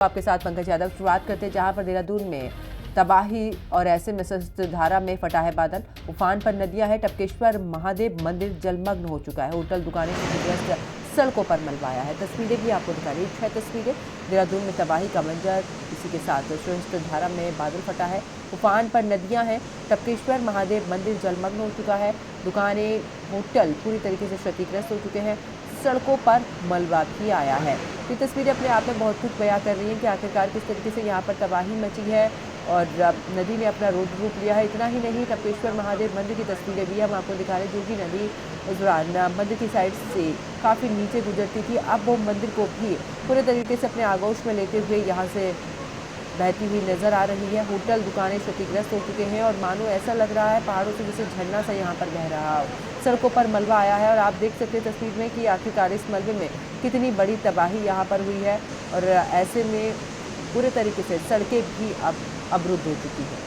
आपके साथ पंकज यादव। शुरुआत करते हैं जहां पर देहरादून में तबाही और ऐसे में धारा में फटा है बादल। उफान पर नदियां है। टपकेश्वर महादेव मंदिर जलमग्न हो चुका है। होटल दुकानें क्षतिग्रस्त, सड़कों पर मलबाया है। तस्वीरें भी आपको दिखा रही है। 6 तस्वीरें देहरादून में तबाही का मंजर। इसी के साथ धारा में बादल फटा है। उफान पर नदियां हैं। टपकेश्वर महादेव मंदिर जलमग्न हो चुका है। दुकानें, होटल पूरी तरीके से क्षतिग्रस्त हो चुके हैं। सड़कों पर मलबा भी आया है। ये तस्वीरें अपने आप में बहुत कुछ बयां कर रही हैं कि आखिरकार किस तरीके से यहाँ पर तबाही मची है और नदी ने अपना रूप लिया है। इतना ही नहीं, टपकेश्वर महादेव मंदिर की तस्वीरें भी हम आपको दिखा रहे हैं, जो कि नदी उस दौरान मंदिर की साइड से काफ़ी नीचे गुजरती थी। अब वो मंदिर को भी पूरे तरीके से अपने आगोश में लेते हुए यहाँ से बहती हुई नजर आ रही है। होटल दुकानें क्षतिग्रस्त हो चुके हैं और मानो ऐसा लग रहा है पहाड़ों से जैसे झरना सा यहाँ पर बह रहा हो। सड़कों पर मलबा आया है और आप देख सकते हैं तस्वीर में कि आखिरकार इस मलबे में कितनी बड़ी तबाही यहाँ पर हुई है और ऐसे में पूरे तरीके से सड़कें भी अब अवरुद्ध हो चुकी हैं।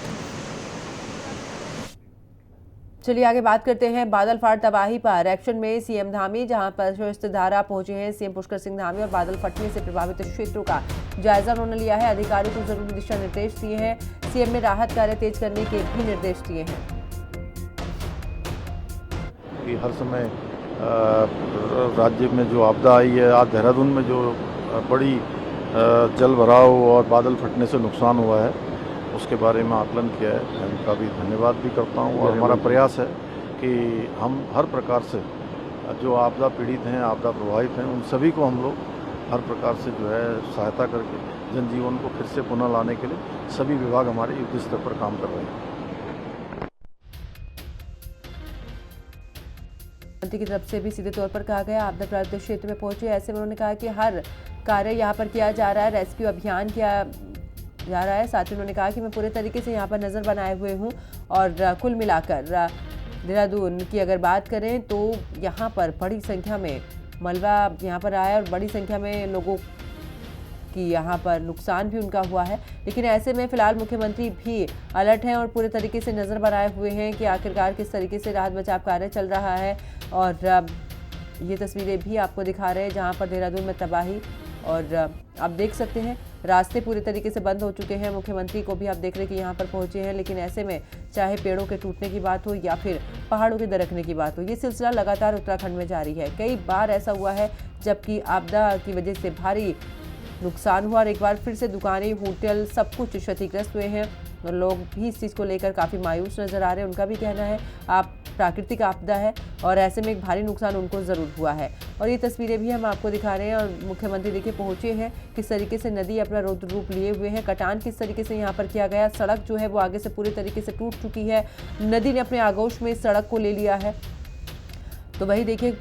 चलिए आगे बात करते हैं बादल फाट तबाही पर। एक्शन में सीएम धामी, जहां पर धारा पहुंचे हैं सीएम पुष्कर सिंह धामी और बादल फटने से प्रभावित क्षेत्रों का जायजा उन्होंने लिया है। अधिकारियों को जरूरी दिशा निर्देश दिए हैं। सीएम ने राहत कार्य तेज करने के भी निर्देश दिए हैं। हर समय राज्य में जो आपदा आई है, आज देहरादून में जो बड़ी जल भराव और बादल फटने से नुकसान हुआ है, उसके बारे में आकलन किया है। मैं उनका भी धन्यवाद भी करता हूँ और हमारा प्रयास है कि हम हर प्रकार से जो आपदा पीड़ित हैं, आपदा प्रभावित हैं, उन सभी को हम लोग हर प्रकार से जो है सहायता करके जनजीवन को फिर से पुनः लाने के लिए सभी विभाग हमारे युद्ध स्तर पर काम कर रहे हैं। मंत्री की तरफ से भी सीधे तौर पर कहा गया आपदा प्रभावित क्षेत्र में पहुंचे। ऐसे में उन्होंने कहा कि हर कार्य यहाँ पर किया जा रहा है, रेस्क्यू अभियान किया जा रहा है। साथ ही उन्होंने कहा कि मैं पूरे तरीके से यहाँ पर नज़र बनाए हुए हूँ और कुल मिलाकर देहरादून की अगर बात करें तो यहाँ पर बड़ी संख्या में मलबा यहाँ पर आया और बड़ी संख्या में लोगों की यहाँ पर नुकसान भी उनका हुआ है। लेकिन ऐसे में फिलहाल मुख्यमंत्री भी अलर्ट हैं और पूरे तरीके से नज़र बनाए हुए हैं कि आखिरकार किस तरीके से राहत बचाव कार्य चल रहा है। और ये तस्वीरें भी आपको दिखा रहे हैं जहाँ पर देहरादून में तबाही और आप देख सकते हैं रास्ते पूरे तरीके से बंद हो चुके हैं। मुख्यमंत्री को भी आप देख रहे हैं कि यहाँ पर पहुंचे हैं, लेकिन ऐसे में चाहे पेड़ों के टूटने की बात हो या फिर पहाड़ों के दरकने की बात हो, ये सिलसिला लगातार उत्तराखंड में जारी है। कई बार ऐसा हुआ है जबकि आपदा की वजह से भारी नुकसान हुआ और एक बार फिर से दुकानें, होटल सब कुछ क्षतिग्रस्त हुए हैं और लोग भी इस चीज़ को लेकर काफ़ी मायूस नज़र आ रहे हैं। उनका भी कहना है आप प्राकृतिक आपदा है और ऐसे में एक भारी नुकसान उनको ज़रूर हुआ है। और ये तस्वीरें भी हम आपको दिखा रहे हैं और मुख्यमंत्री देखिए पहुंचे हैं किस तरीके से नदी अपना रौद्र रूप लिए हुए हैं। कटान किस तरीके से यहाँ पर किया गया, सड़क जो है वो आगे से पूरी तरीके से टूट चुकी है। नदी ने अपने आगोश में सड़क को ले लिया है। तो वही देखिए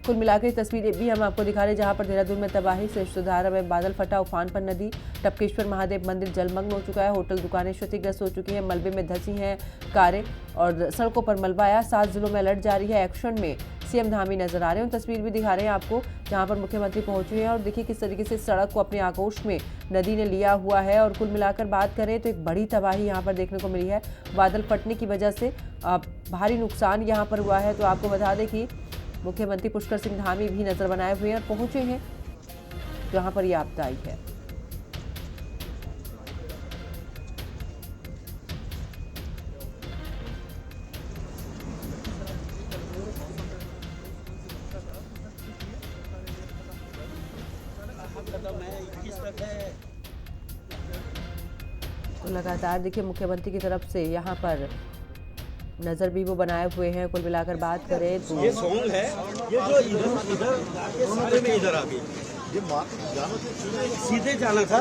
कुल मिलाकर तस्वीरें भी हम आपको दिखा रहे हैं जहां पर देहरादून में तबाही, धारा में बादल फटा, उफान पर नदी, टपकेश्वर महादेव मंदिर जलमग्न हो चुका है। होटल दुकानें क्षतिग्रस्त हो चुकी हैं, मलबे में धंसी हैं कारें और सड़कों पर मलबा आया। 7 जिलों में अलर्ट जारी है। एक्शन में सीएम धामी नजर आ रहे हैं। तस्वीर भी दिखा रहे हैं आपको जहां पर मुख्यमंत्री पहुंचे हैं और देखिए किस तरीके से सड़क को अपने आगोश में नदी ने लिया हुआ है। और कुल मिलाकर बात करें तो एक बड़ी तबाही यहाँ पर देखने को मिली है। बादल फटने की वजह से भारी नुकसान यहाँ पर हुआ है। तो आपको बता दें कि मुख्यमंत्री पुष्कर सिंह धामी भी नजर बनाए हुए हैं और पहुंचे हैं जहां पर यह आपदा आई है। तो लगातार देखिए मुख्यमंत्री की तरफ से यहाँ पर नजर भी वो बनाए हुए हैं। कुल मिलाकर बात करें तो ये सॉन्ग है, ये जो इधर में इधर आ गई, ये सीधे जाना था।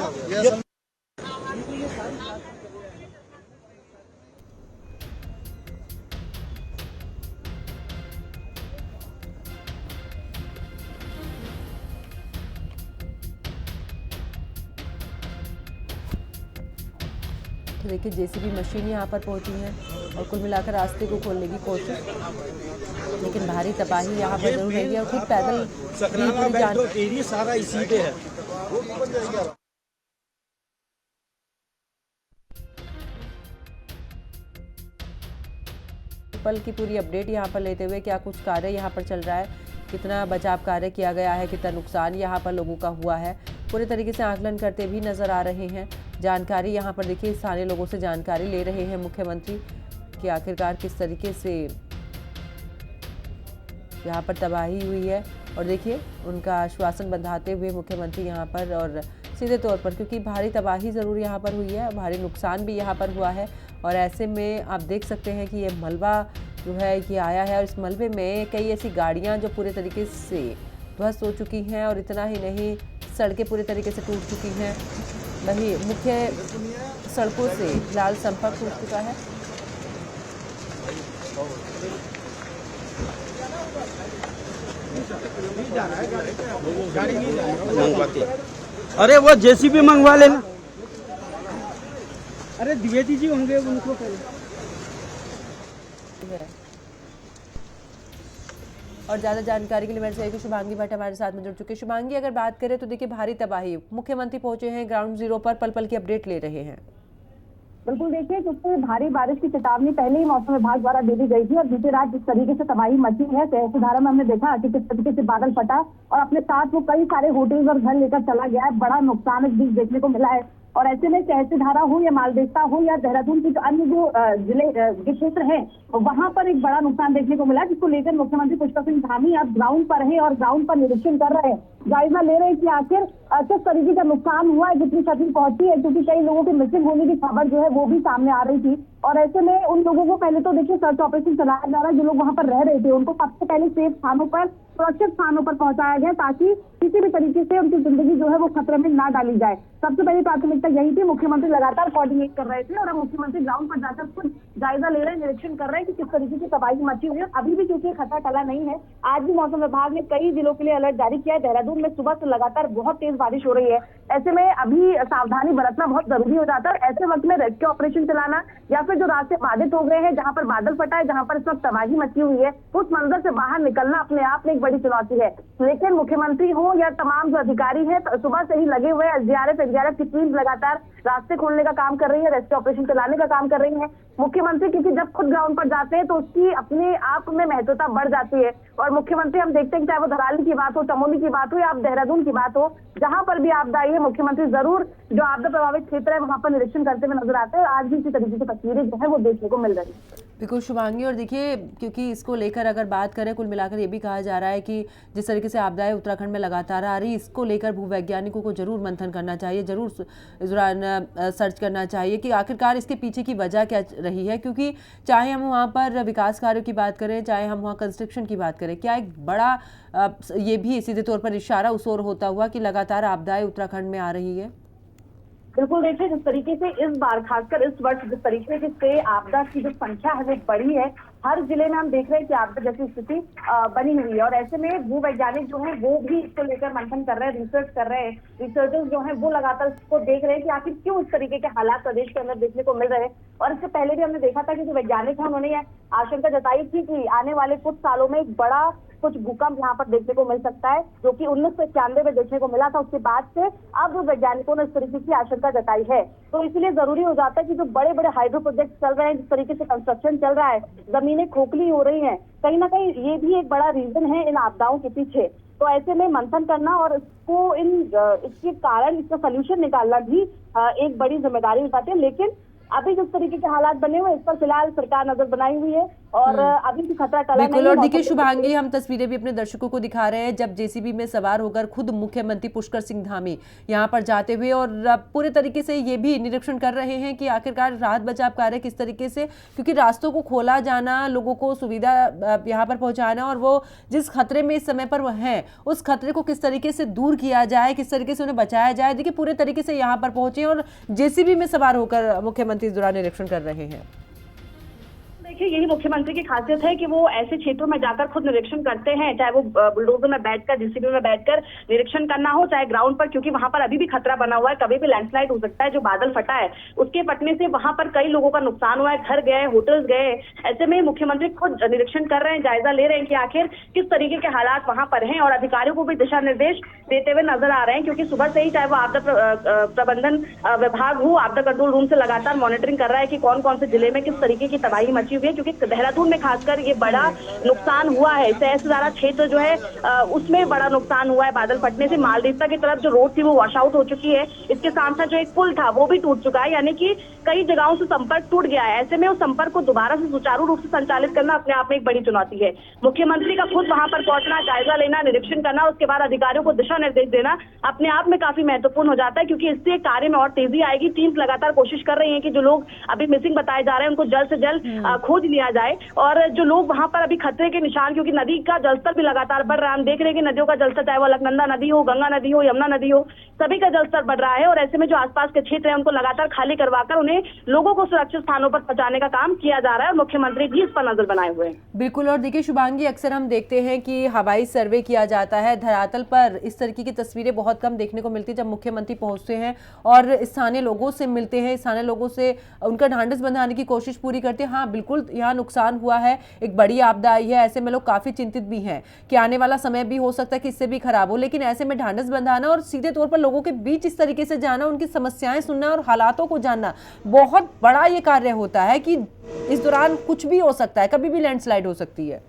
तो देखिए जेसीबी मशीन यहाँ पर पहुंची है और कुल मिलाकर रास्ते को खोलने की कोशिश, लेकिन भारी तबाही यहाँ पर जरूर रही है और खुद पैदल एरिया सारा इसी पे है। पल की पूरी अपडेट यहाँ पर लेते हुए क्या कुछ कार्य यहाँ पर चल रहा है कितना बचाव कार्य किया गया है, कितना नुकसान यहाँ पर लोगों का हुआ है, पूरे तरीके से आकलन करते भी नजर आ रहे हैं। जानकारी यहाँ पर देखिए स्थानीय लोगों से जानकारी ले रहे हैं मुख्यमंत्री कि आखिरकार किस तरीके से यहाँ पर तबाही हुई है। और देखिए उनका आश्वासन बंधाते हुए मुख्यमंत्री यहाँ पर, और सीधे तौर पर, क्योंकि भारी तबाही ज़रूर यहाँ पर हुई है, भारी नुकसान भी यहाँ पर हुआ है। और ऐसे में आप देख सकते हैं कि ये मलबा जो है ये आया है, और इस मलबे में कई ऐसी गाड़ियाँ जो पूरे तरीके से ध्वस्त हो चुकी हैं, और इतना ही नहीं सड़कें पूरे तरीके से टूट चुकी हैं। वही मुख्य सड़कों से फिलहाल संपर्क टूट चुका है। अरे वो जेसीबी मंगवा लेना। अरे द्विवेदी जी होंगे उनको पहले। और ज़्यादा जानकारी के लिए मेरे से शुभांगी भट्ट हमारे साथ में जुड़ चुके हैं। शुभांगी, अगर बात करें तो देखिए भारी तबाही, मुख्यमंत्री पहुंचे हैं ग्राउंड जीरो पर, पल पल की अपडेट ले रहे हैं। बिल्कुल, देखिए क्योंकि भारी बारिश की चेतावनी पहले ही मौसम विभाग द्वारा दे दी गई थी, और बीती रात जिस तरीके से तबाही मची है, सहस्त्रधारा में हमने देखा कि किस तरीके से बादल फटा और अपने साथ वो कई सारे होटल्स और घर लेकर चला गया है। बड़ा नुकसान इस बीच देखने को मिला है। और ऐसे में सहस्त्रधारा हो या मालदेश्ता हो या देहरादून के अन्य जो जिले के क्षेत्र हैं, वहां पर एक बड़ा नुकसान देखने को मिला, जिसको लेकर मुख्यमंत्री पुष्कर सिंह धामी अब ग्राउंड पर हैं और ग्राउंड पर निरीक्षण कर रहे हैं, जायजा ले रहे हैं कि आखिर किस तरीके का नुकसान हुआ है, कितनी क्षति पहुंची है, क्योंकि कई लोगों के मिसिंग होने की खबर जो है वो भी सामने आ रही थी। और ऐसे में उन लोगों को पहले तो देखिए सर्च ऑपरेशन चलाया जा रहा है, जो लोग वहां पर रह रहे थे उनको सबसे पहले सेफ स्थानों पर, सुरक्षित स्थानों पर पहुंचाया गया, ताकि किसी भी तरीके से उनकी जिंदगी जो है वो खतरे में ना डाली जाए। सबसे पहली प्राथमिकता यही थी। मुख्यमंत्री लगातार कोऑर्डिनेट कर रहे थे, और अब मुख्यमंत्री ग्राउंड पर जाकर खुद जायजा ले रहे हैं, निरीक्षण कर रहे हैं कि किस तरीके की तबाही मची हुई है। अभी भी क्योंकि खतरा टला नहीं है, आज भी मौसम विभाग ने कई जिलों के लिए अलर्ट जारी किया है। देहरादून में सुबह से लगातार बहुत तेज बारिश हो रही है, ऐसे में अभी सावधानी बरतना बहुत जरूरी हो जाता है। ऐसे वक्त में रेस्क्यू ऑपरेशन चलाना या फिर जो रास्ते बाधित हो गए हैं, जहां पर बादल फटा है, जहां पर इस वक्त तबाही मची हुई है, उस मंजर से बाहर निकलना अपने आप में एक बड़ी चुनौती है। लेकिन मुख्यमंत्री हो या तमाम जो अधिकारी हैं, सुबह से ही लगे हुए हैं। एसडीआरएफ की टीम लगातार रास्ते खोलने का काम कर रही है, रेस्क्यू ऑपरेशन चलाने का काम कर रही है। मुख्यमंत्री क्योंकि जब खुद ग्राउंड पर जाते हैं तो उसकी अपने आप में महत्वता बढ़ जाती है। और मुख्यमंत्री हम देखते हैं, चाहे वो धराली की बात हो, चमोली की बात हो या देहरादून की बात हो, जहां पर भी आपदा आई है, मुख्यमंत्री जरूर जो आपदा प्रभावित क्षेत्र है वहां पर निरीक्षण करते हुए नजर आते हैं। आज भी इसी तरीके की तस्वीरें जो है वो देखने को मिल रही है। बिल्कुल शुभांगी, और देखिए क्योंकि इसको लेकर अगर बात करें, कुल मिलाकर ये भी कहा जा रहा है कि जिस तरीके से आपदाएं उत्तराखंड में लगातार आ रही, इसको लेकर भूवैज्ञानिकों को जरूर मंथन करना चाहिए, जरूर इस दौरान सर्च करना चाहिए कि आखिरकार इसके पीछे की वजह क्या रही है। क्योंकि चाहे हम वहाँ पर विकास कार्यों की बात करें, चाहे हम वहाँ कंस्ट्रक्शन की बात करें, क्या एक बड़ा ये भी सीधे तौर पर इशारा उस ओर होता हुआ कि लगातार आपदाएं उत्तराखंड में आ रही है। बिल्कुल, देखिए जिस तरीके से इस बार खासकर इस वर्ष जिस तरीके से आपदा की जो संख्या है वो बढ़ी है, हर जिले में हम देख रहे हैं कि आपदा जैसी स्थिति बनी हुई है। और ऐसे में भूवैज्ञानिक जो है वो भी इसको लेकर मंथन कर रहे हैं, रिसर्च कर रहे हैं। रिसर्चर्स जो है वो लगातार इसको देख रहे हैं कि आखिर क्यों इस तरीके के हालात प्रदेश के अंदर देखने को मिल रहे हैं। और इससे पहले भी हमने देखा था कि जो वैज्ञानिक है उन्होंने ये आशंका जताई थी कि आने वाले कुछ सालों में एक बड़ा कुछ भूकंप यहाँ पर देखने को मिल सकता है, जो कि 1991 में देखने को मिला था। उसके बाद से अब वैज्ञानिकों ने इस तरीके की आशंका जताई है। तो इसलिए जरूरी हो जाता है कि जो बड़े बड़े हाइड्रो प्रोजेक्ट चल रहे हैं, जिस तरीके से कंस्ट्रक्शन चल रहा है, जमीनें खोखली हो रही हैं, कहीं ना कहीं ये भी एक बड़ा रीजन है इन आपदाओं के पीछे। तो ऐसे में मंथन करना और इसको इसके कारण इसका सोल्यूशन निकालना भी एक बड़ी जिम्मेदारी हो जाती है। लेकिन अभी जिस तरीके के हालात बने हुए, इस पर फिलहाल सरकार नजर बनाई हुई है और अभी भी खतरा टला नहीं है। और देखिए शुभांगी, हम तस्वीरें भी अपने दर्शकों को दिखा रहे हैं जब जेसीबी में सवार होकर खुद मुख्यमंत्री पुष्कर सिंह धामी यहां पर जाते हुए और पूरे तरीके से ये भी निरीक्षण कर रहे हैं कि आखिरकार राहत बचाव कार्य किस तरीके से, क्योंकि रास्तों को खोला जाना, लोगों को सुविधा यहाँ पर पहुंचाना, और वो जिस खतरे में इस समय पर वो हैं उस खतरे को किस तरीके से दूर किया जाए, किस तरीके से उन्हें बचाया जाए। देखिए पूरे तरीके से यहाँ पर पहुंचे और जेसीबी में सवार होकर मुख्यमंत्री इस दौरान निरीक्षण कर रहे हैं। देखिए यही मुख्यमंत्री की खासियत है कि वो ऐसे क्षेत्रों में जाकर खुद निरीक्षण करते हैं, चाहे वो बुलडोजर में बैठकर, जेसीबी में बैठकर निरीक्षण करना हो, चाहे ग्राउंड पर, क्योंकि वहां पर अभी भी खतरा बना हुआ है, कभी भी लैंडस्लाइड हो सकता है। जो बादल फटा है उसके फटने से वहां पर कई लोगों का नुकसान हुआ है, घर गए, होटल्स गए। ऐसे में मुख्यमंत्री खुद निरीक्षण कर रहे हैं, जायजा ले रहे हैं कि आखिर किस तरीके के हालात वहां पर हैं, और अधिकारियों को भी दिशा निर्देश देते हुए नजर आ रहे हैं। क्योंकि सुबह से ही चाहे वो आपदा प्रबंधन विभाग हो, आपदा कंट्रोल रूम से लगातार मॉनिटरिंग कर रहा है कि कौन कौन से जिले में किस तरीके की तबाही मची हुई है, है, क्योंकि देहरादून में खासकर ये बड़ा नुकसान हुआ है। सहस्त्रधारा क्षेत्र जो है उसमें बड़ा नुकसान हुआ है बादल फटने से। मालदीवता की तरफ जो रोड थी वो वॉश आउट हो चुकी है। इसके साथ साथ जो एक पुल था वो भी टूट चुका है, यानी कि कई जगहों से संपर्क टूट गया है। ऐसे में उस संपर्क को दोबारा से सुचारू रूप से संचालित करना अपने आप में एक बड़ी चुनौती है। मुख्यमंत्री का खुद वहां पर पहुंचना, जायजा लेना, निरीक्षण करना, उसके बाद अधिकारियों को दिशा निर्देश देना अपने आप में काफी महत्वपूर्ण हो जाता है, क्योंकि इससे कार्य में और तेजी आएगी। टीम्स लगातार कोशिश कर रही है कि जो लोग अभी मिसिंग बताए जा रहे हैं उनको जल्द से जल्द खोज लिया जाए, और जो लोग वहां पर अभी खतरे के निशान, क्योंकि नदी का जलस्तर भी लगातार बढ़ रहा है। हम देख रहे हैं कि नदियों का जलस्तर, चाहे वो अलकनंदा नदी हो, गंगा नदी हो, यमुना नदी हो, सभी का जलस्तर बढ़ रहा है। और ऐसे में जो आसपास के क्षेत्र है उनको लगातार खाली करवाकर उन्हें लोगों को सुरक्षित स्थानों पर पहुंचाने का काम किया जा रहा है, और मुख्यमंत्री भी इस पर नजर बनाए हुए हैं। बिल्कुल। और देखिए शुभांगी, अक्सर हम देखते हैं कि हवाई सर्वे किया जाता है, धरातल पर इस तरीके की तस्वीरें बहुत कम देखने को मिलती है। जब मुख्यमंत्री पहुंचते हैं और स्थानीय लोगों से मिलते हैं, स्थानीय लोगों से उनका ढांढस बंधाने की कोशिश पूरी करते हैं। हाँ बिल्कुल, यहाँ नुकसान हुआ है, एक बड़ी आपदा आई है, ऐसे में लोग काफी चिंतित भी हैं कि आने वाला समय भी हो सकता है कि इससे भी खराब हो, लेकिन ऐसे में ढांढस बंधाना और सीधे तौर पर लोगों के बीच इस तरीके से जाना, उनकी समस्याएं सुनना और हालातों को जानना बहुत बड़ा ये कार्य होता है कि इस दौरान कुछ भी हो सकता है, कभी भी लैंडस्लाइड हो सकती है।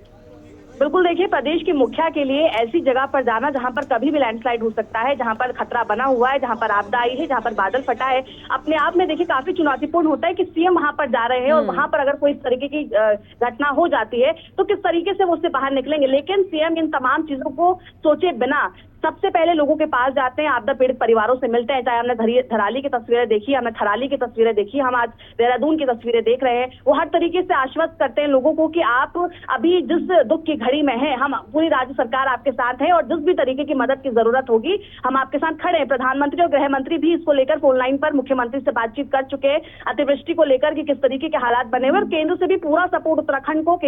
बिल्कुल, देखिए प्रदेश के मुखिया के लिए ऐसी जगह पर जाना जहां पर कभी भी लैंडस्लाइड हो सकता है, जहां पर खतरा बना हुआ है, जहां पर आपदा आई है, जहां पर बादल फटा है, अपने आप में देखिए काफी चुनौतीपूर्ण होता है कि सीएम वहां पर जा रहे हैं और वहां पर अगर कोई इस तरीके की घटना हो जाती है तो किस तरीके से वो उससे बाहर निकलेंगे। लेकिन सीएम इन तमाम चीजों को सोचे बिना सबसे पहले लोगों के पास जाते हैं, आपदा पीड़ित परिवारों से मिलते हैं। चाहे हमने धराली की तस्वीरें देखी, हमने थराली की तस्वीरें देखी, हम आज देहरादून की तस्वीरें देख रहे हैं। वो हर तरीके से आश्वस्त करते हैं लोगों को कि आप अभी जिस दुख की घड़ी में हैं, हम पूरी राज्य सरकार आपके साथ है और जिस भी तरीके की मदद की जरूरत होगी हम आपके साथ खड़े हैं। प्रधानमंत्री और गृह मंत्री भी इसको लेकर फोन लाइन पर मुख्यमंत्री से बातचीत कर चुके हैं, अतिवृष्टि को लेकर कि किस तरीके के हालात बने हुए, और केंद्र से भी पूरा सपोर्ट उत्तराखंड को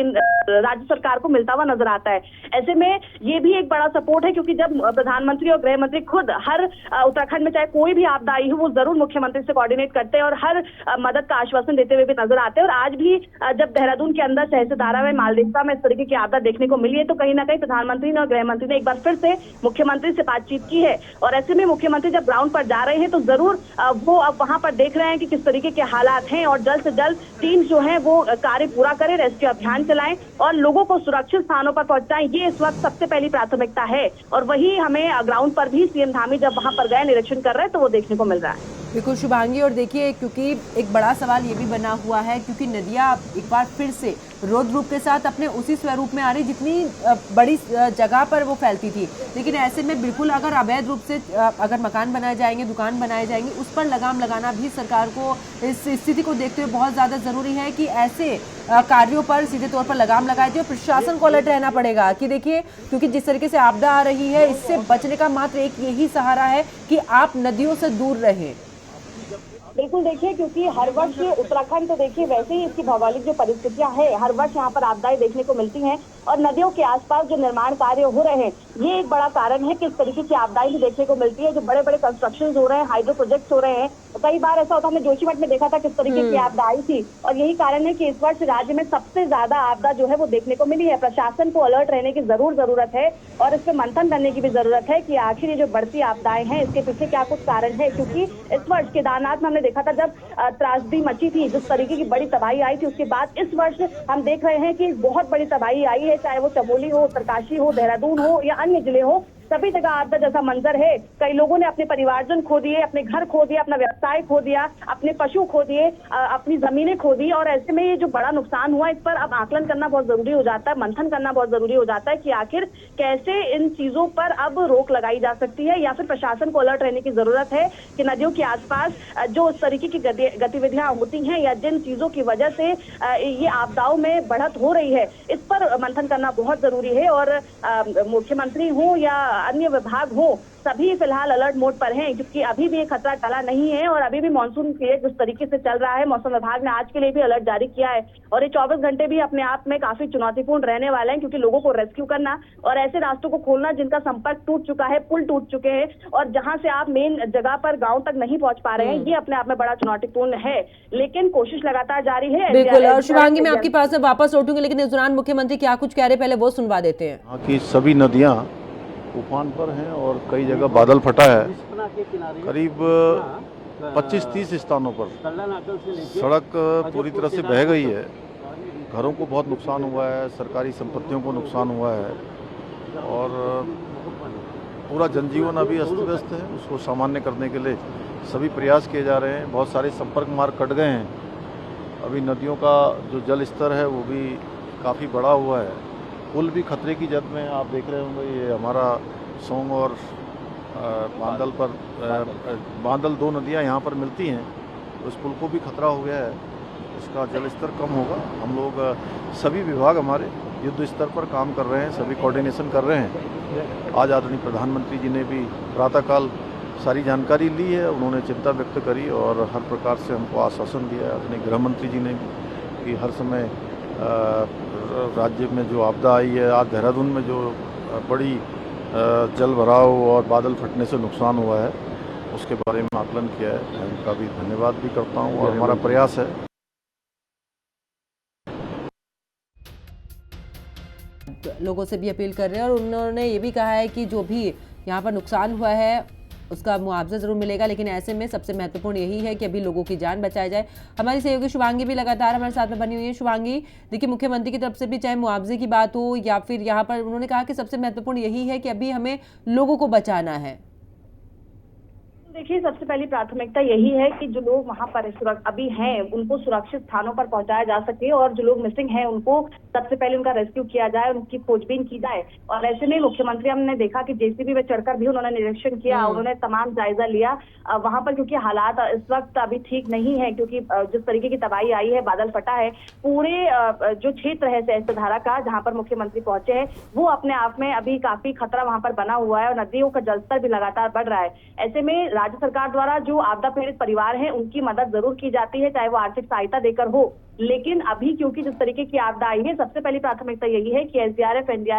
राज्य सरकार को मिलता हुआ नजर आता है। ऐसे में ये भी एक बड़ा सपोर्ट है, क्योंकि जब प्रधानमंत्री और गृह मंत्री खुद हर उत्तराखंड में चाहे कोई भी आपदा आई हो वो जरूर मुख्यमंत्री से कोऑर्डिनेट करते हैं और हर मदद का आश्वासन देते हुए भी नजर आते हैं। और आज भी जब देहरादून के अंदर सहस्त्रधारा में, मालदीवता में इस तरीके की आपदा देखने को मिली है तो कहीं ना कहीं प्रधानमंत्री ने और गृह मंत्री ने एक बार फिर से मुख्यमंत्री से बातचीत की है। और ऐसे में मुख्यमंत्री जब ग्राउंड पर जा रहे हैं तो जरूर वो अब वहां पर देख रहे हैं कि किस तरीके के हालात हैं, और जल्द से जल्द टीम जो है वो कार्य पूरा करे, रेस्क्यू अभियान चलाएं और लोगों को सुरक्षित स्थानों पर पहुंचाएं। ये इस वक्त सबसे पहली प्राथमिकता है, और वही हमें ग्राउंड पर भी सीएम धामी जब वहां पर गए निरीक्षण कर रहे हैं तो वो देखने को मिल रहा है। बिल्कुल शुभांगी, और देखिए क्योंकि एक बड़ा सवाल ये भी बना हुआ है, क्योंकि नदियाँ एक बार फिर से रौद्र रूप के साथ अपने उसी स्वरूप में आ रही जितनी बड़ी जगह पर वो फैलती थी। लेकिन ऐसे में बिल्कुल अगर अवैध रूप से अगर मकान बनाए जाएंगे, दुकान बनाए जाएंगे, उस पर लगाम लगाना भी सरकार को इस स्थिति को देखते हुए बहुत ज़्यादा ज़रूरी है कि ऐसे कार्यों पर सीधे तौर पर लगाम लगाए जाए। प्रशासन को अलर्ट रहना पड़ेगा कि देखिए, क्योंकि जिस तरीके से आपदा आ रही है इससे बचने का मात्र एक यही सहारा है कि आप नदियों से दूर रहें। बिल्कुल, देखिए क्योंकि हर वर्ष उत्तराखंड तो देखिए वैसे ही इसकी भौगोलिक जो परिस्थितियां हैं, हर वर्ष यहाँ पर आपदाएं देखने को मिलती हैं और नदियों के आसपास जो निर्माण कार्य हो रहे हैं ये एक बड़ा कारण है कि इस तरीके की आपदाएं भी देखने को मिलती है। जो बड़े बड़े कंस्ट्रक्शन हो रहे हैं, हाइड्रो प्रोजेक्ट्स हो रहे हैं, तो कई बार ऐसा होता है, हमने जोशीमठ में देखा था किस तरीके की आपदा आई थी, और यही कारण है कि इस वर्ष राज्य में सबसे ज्यादा आपदा जो है वो देखने को मिली है। प्रशासन को अलर्ट रहने की जरूरत है और इस पर मंथन करने की भी जरूरत है कि आखिर ये जो बढ़ती आपदाएं हैं इसके पीछे क्या कुछ कारण है। क्योंकि इस वर्ष केदारनाथ में हमने देखा था जब त्रासदी मची थी, जिस तरीके की बड़ी तबाही आई थी, उसके बाद इस वर्ष हम देख रहे हैं कि बहुत बड़ी तबाही आई है, चाहे वो चमोली हो, उत्तरकाशी हो, देहरादून हो या अन्य जिले हो, सभी जगह आपदा जैसा मंजर है। कई लोगों ने अपने परिवारजन खो दिए, अपने घर खो दिए, अपना व्यवसाय खो दिया, अपने पशु खो दिए, अपनी जमीनें खो दी। और ऐसे में ये जो बड़ा नुकसान हुआ इस पर अब आकलन करना बहुत जरूरी हो जाता है, मंथन करना बहुत जरूरी हो जाता है कि आखिर कैसे इन चीजों पर अब रोक लगाई जा सकती है, या फिर प्रशासन को अलर्ट रहने की जरूरत है कि नदियों के आसपास जो इस तरीके की गतिविधियां होती हैं या जिन चीजों की वजह से ये आपदाओं में बढ़त हो रही है, इस पर मंथन करना बहुत जरूरी है। और मुख्यमंत्री हो या अन्य विभाग हो, सभी फिलहाल अलर्ट मोड पर हैं, क्योंकि अभी भी ये खतरा टला नहीं है और अभी भी मानसून पीरियड जिस तरीके से चल रहा है, मौसम विभाग ने आज के लिए भी अलर्ट जारी किया है और ये 24 घंटे भी अपने आप में काफी चुनौतीपूर्ण रहने वाले हैं, क्योंकि लोगों को रेस्क्यू करना और ऐसे रास्तों को खोलना जिनका संपर्क टूट चुका है, पुल टूट चुके हैं और जहां से आप मेन जगह पर गाँव तक नहीं पहुंच पा रहे हैं, ये अपने आप में बड़ा चुनौतीपूर्ण है। लेकिन कोशिश लगातार जारी है। बिल्कुल, और शुभांगी मैं आपके पास वापस लौटूंगी, लेकिन इस दौरान मुख्यमंत्री क्या कुछ कह रहे पहले वो सुनवा देते हैं। यहाँ की सभी नदियाँ उफान पर हैं और कई जगह बादल फटा है। करीब 25-30 स्थानों पर सड़क पूरी तरह से बह गई है। घरों को बहुत नुकसान हुआ है, सरकारी संपत्तियों को नुकसान हुआ है और पूरा जनजीवन अभी अस्त व्यस्त है। उसको सामान्य करने के लिए सभी प्रयास किए जा रहे हैं। बहुत सारे संपर्क मार्ग कट गए हैं। अभी नदियों का जो जल स्तर है वो भी काफ़ी बढ़ा हुआ है। पुल भी खतरे की जद में, आप देख रहे होंगे ये हमारा सोंग और बांदल पर बांदल 2 नदियाँ यहाँ पर मिलती हैं, तो इस पुल को भी खतरा हो गया है। इसका जल स्तर कम होगा। हम लोग सभी विभाग हमारे युद्ध स्तर पर काम कर रहे हैं, सभी कोऑर्डिनेशन कर रहे हैं। आज आदरणीय प्रधानमंत्री जी ने भी प्रातःकाल सारी जानकारी ली है, उन्होंने चिंता व्यक्त करी और हर प्रकार से हमको आश्वासन दिया है। आदरणीय गृह मंत्री जी ने भी कि हर समय राज्य में जो आपदा आई है, आज देहरादून में जो बड़ी जल भराव और बादल फटने से नुकसान हुआ है, उसके बारे में आकलन किया है। मैं उनका भी धन्यवाद भी करता हूँ और हमारा प्रयास है। लोगों से भी अपील कर रहे हैं और उन्होंने ये भी कहा है कि जो भी यहाँ पर नुकसान हुआ है उसका मुआवजा जरूर मिलेगा, लेकिन ऐसे में सबसे महत्वपूर्ण यही है कि अभी लोगों की जान बचाई जाए। हमारी सहयोगी शुभांगी भी लगातार हमारे साथ में बनी हुई है। शुभांगी, देखिए मुख्यमंत्री की तरफ से भी चाहे मुआवजे की बात हो या फिर यहाँ पर उन्होंने कहा कि सबसे महत्वपूर्ण यही है कि अभी हमें लोगों को बचाना है। देखिए, सबसे पहली प्राथमिकता यही है कि जो लोग वहां पर अभी हैं उनको सुरक्षित स्थानों पर पहुंचाया जा सके और जो लोग मिसिंग हैं उनको सबसे पहले उनका रेस्क्यू किया जाए, उनकी खोजबीन की जाए। और ऐसे में मुख्यमंत्री हमने देखा कि जेसीबी में चढ़कर भी उन्होंने निरीक्षण किया, उन्होंने तमाम जायजा लिया वहां पर, क्योंकि हालात इस वक्त अभी ठीक नहीं है, क्योंकि जिस तरीके की तबाही आई है, बादल फटा है। पूरे जो क्षेत्र है सहस्त्रधारा का जहाँ पर मुख्यमंत्री पहुंचे हैं वो अपने आप में अभी काफी खतरा वहां पर बना हुआ है और नदियों का जलस्तर भी लगातार बढ़ रहा है। ऐसे में राज्य सरकार द्वारा जो आपदा पीड़ित परिवार हैं उनकी मदद जरूर की जाती है, चाहे वो आर्थिक सहायता देकर हो, लेकिन अभी क्योंकि जिस तरीके की आपदा आई है, सबसे पहली प्राथमिकता यही है कि एसडीआरएफ, एनडीआरएफ